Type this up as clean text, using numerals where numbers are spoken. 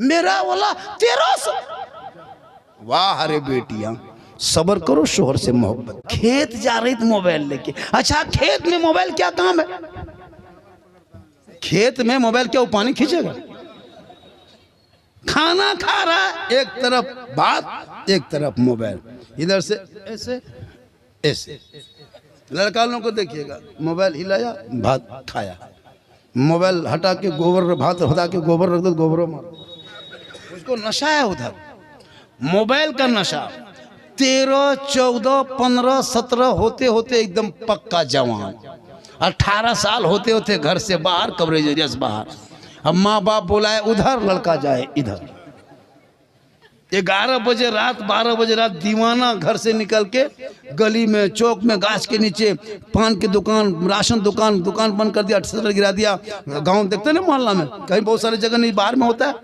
मेरा वाला 1300। वाह अरे बेटियां, सबर करो, शोहर से मोहब्बत। खेत जा रही थी मोबाइल लेके। अच्छा, खेत में मोबाइल क्या काम है? खेत में मोबाइल क्या वो पानी खींचेगा? खाना खा रहा है, एक तरफ बात एक तरफ मोबाइल, इधर से ऐसे ऐसे। लड़का लोगों को देखिएगा, मोबाइल हिलाया भात खाया, मोबाइल हटा के गोबर, भात हटा के गोबर रख दो, गोबरों मारो, उसको नशा है उधर, मोबाइल का नशा। 13, 14, 15, 17 होते होते एकदम पक्का जवान, 18 साल होते होते घर से बाहर, कवरेज एरिया से बाहर। अब माँ बाप बुलाए उधर, लड़का जाए इधर। 11 बजे रात, 12 बजे रात दीवाना घर से निकल के गली में, चौक में, गाछ के नीचे, पान की दुकान, राशन दुकान, दुकान बंद कर दिया, शटर गिरा दिया। गांव देखते ना मोहल्ला में, कहीं बहुत सारी जगह नहीं बाहर में होता है,